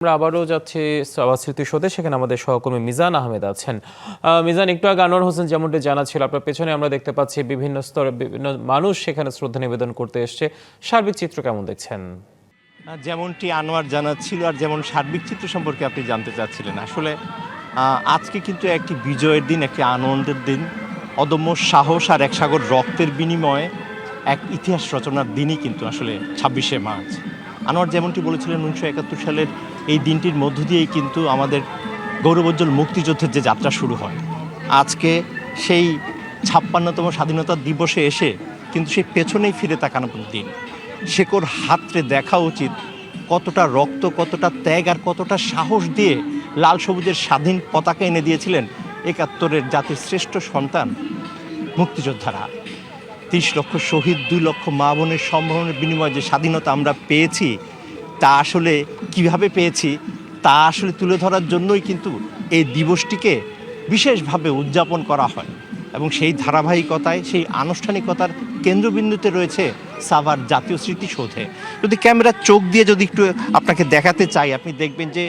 আমরা আবারও যাচ্ছি সভা স্মৃতিসৌধে, সেখানে আমাদের সহকর্মী মিজান আহমেদ আছেন। মিজান, একটু আগে আনোয়ার হোসেন যেমনটি জানাচ্ছিল, আপনার পেছনে আমরা দেখতে পাচ্ছি বিভিন্ন স্তরে বিভিন্ন মানুষ সেখানে শ্রদ্ধা নিবেদন করতে এসছে। সার্বিক চিত্র কেমন দেখছেন? যেমনটি আনোয়ার জানাচ্ছিল আর যেমন সার্বিক চিত্র সম্পর্কে আপনি জানতে চাচ্ছিলেন, আসলে আজকে কিন্তু একটি বিজয়ের দিন, একটি আনন্দের দিন। অদম্য সাহস আর এক সাগর রক্তের বিনিময়ে এক ইতিহাস রচনার দিনই কিন্তু আসলে 26শে মার্চ। আনোয়ার যেমনটি বলেছিলেন, 1971 সালের এই দিনটির মধ্য দিয়েই কিন্তু আমাদের গৌরবোজ্জ্বল মুক্তিযুদ্ধের যে যাত্রা শুরু হয়। আজকে সেই 56তম স্বাধীনতা দিবসে এসে কিন্তু সেই পেছনেই ফিরে তাকানোর দিন। শেকড় হাতড়ে দেখা উচিত কতটা রক্ত, কতটা ত্যাগ আর কতটা সাহস দিয়ে লাল সবুজের স্বাধীন পতাকা এনে দিয়েছিলেন 71-এর জাতির শ্রেষ্ঠ সন্তান মুক্তিযোদ্ধারা। 30 লক্ষ শহীদ, 2 লক্ষ মা বোনের সম্ভাবনার বিনিময়ে যে স্বাধীনতা আমরা পেয়েছি, তা আসলে কিভাবে পেয়েছি তা আসলে তুলে ধরার জন্যই কিন্তু এই দিবসটিকে বিশেষভাবে উদযাপন করা হয়। এবং সেই ধারাবাহিকতায়, সেই আনুষ্ঠানিকতার কেন্দ্রবিন্দুতে রয়েছে সাভার জাতীয় স্মৃতিসৌধে। যদি ক্যামেরার চোখ দিয়ে যদি একটু আপনাকে দেখাতে চাই, আপনি দেখবেন যে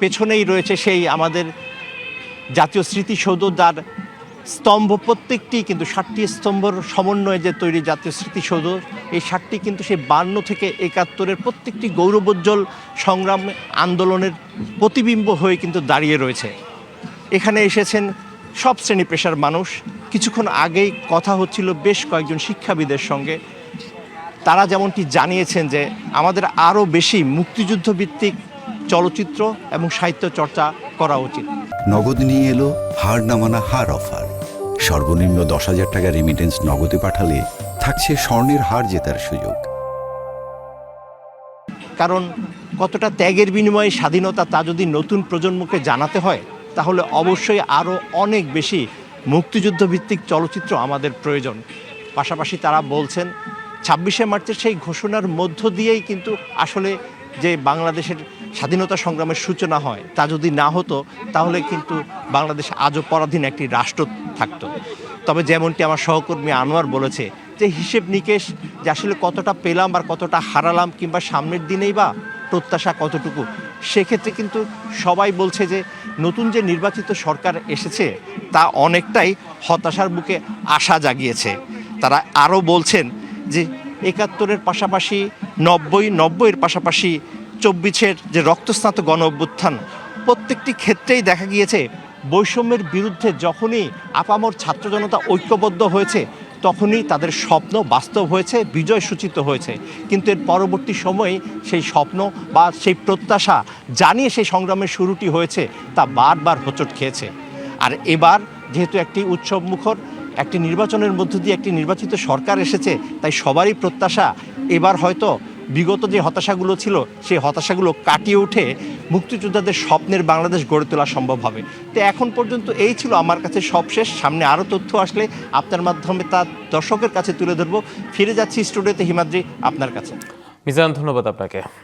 পেছনেই রয়েছে সেই আমাদের জাতীয় স্মৃতিসৌধ, যার স্তম্ভ প্রত্যেকটি কিন্তু 60টি স্তম্ভর সমন্বয়ে যে তৈরি জাতীয় স্মৃতিসৌধ। এই 60টি কিন্তু সেই 52 থেকে 71-এর প্রত্যেকটি গৌরবোজ্জ্বল সংগ্রাম আন্দোলনের প্রতিবিম্ব হয়ে কিন্তু দাঁড়িয়ে রয়েছে। এখানে এসেছেন সব শ্রেণী পেশার মানুষ। কিছুক্ষণ আগেই কথা হচ্ছিল বেশ কয়েকজন শিক্ষাবিদের সঙ্গে। তারা যেমনটি জানিয়েছেন যে আমাদের আরও বেশি মুক্তিযুদ্ধ ভিত্তিক চলচ্চিত্র এবং সাহিত্য চর্চা করা উচিত। নগদ নিয়ে এলো হার না মানা হার অফার। সর্বনিম্ন 10,000 টাকা রেমিটেন্স নগদে পাঠালে থাকছে স্বর্ণের হার জেতার সুযোগ। কারণ কতটা ত্যাগের বিনিময়ে স্বাধীনতা, তা যদি নতুন প্রজন্মকে জানাতে হয়, তাহলে অবশ্যই আরও অনেক বেশি মুক্তিযুদ্ধ ভিত্তিক চলচ্চিত্র আমাদের প্রয়োজন। পাশাপাশি তারা বলছেন 26শে মার্চের সেই ঘোষণার মধ্য দিয়েই কিন্তু আসলে যে বাংলাদেশের স্বাধীনতা সংগ্রামের সূচনা হয়, তা যদি না হতো তাহলে কিন্তু বাংলাদেশ আজও পরাধীন একটি রাষ্ট্র থাকতো। তবে যেমনটি আমার সহকর্মী আনোয়ার বলেছে, যে হিসেব নিকেশ, যে আসলে কতটা পেলাম আর কতটা হারালাম, কিংবা সামনের দিনেই বা প্রত্যাশা কতটুকু, সেক্ষেত্রে কিন্তু সবাই বলছে যে নতুন যে নির্বাচিত সরকার এসেছে তা অনেকটাই হতাশার বুকে আশা জাগিয়েছে। তারা আরও বলছেন যে 71-এর পাশাপাশি 90-এর পাশাপাশি 24-এর যে রক্তস্নাত গণ অভ্যুত্থান, প্রত্যেকটি ক্ষেত্রেই দেখা গিয়েছে বৈষম্যের বিরুদ্ধে যখনই আপামর ছাত্র জনতা ঐক্যবদ্ধ হয়েছে, তখনই তাদের স্বপ্ন বাস্তব হয়েছে, বিজয় সূচিত হয়েছে। কিন্তু এর পরবর্তী সময়ে সেই স্বপ্ন বা সেই প্রত্যাশা জানিয়ে সেই সংগ্রামের শুরুটি হয়েছে, তা বারবার হোঁচট খেয়েছে। আর এবার যেহেতু একটি উৎসবমুখর একটি নির্বাচনের মধ্য দিয়ে একটি নির্বাচিত সরকার এসেছে, তাই সবারই প্রত্যাশা এবার হয়তো বিগত যে হতাশাগুলো ছিল, সেই হতাশাগুলো কাটিয়ে উঠে মুক্তিযোদ্ধাদের স্বপ্নের বাংলাদেশ গড়ে তোলা সম্ভব হবে। তো এখন পর্যন্ত এই ছিল আমার কাছে সবশেষ। সামনে আরও তথ্য আসলে আপনার মাধ্যমে তা দর্শকের কাছে তুলে ধরবো। ফিরে যাচ্ছি স্টুডিওতে হিমাদ্রি, আপনার কাছে। মিজান, ধন্যবাদ আপনাকে।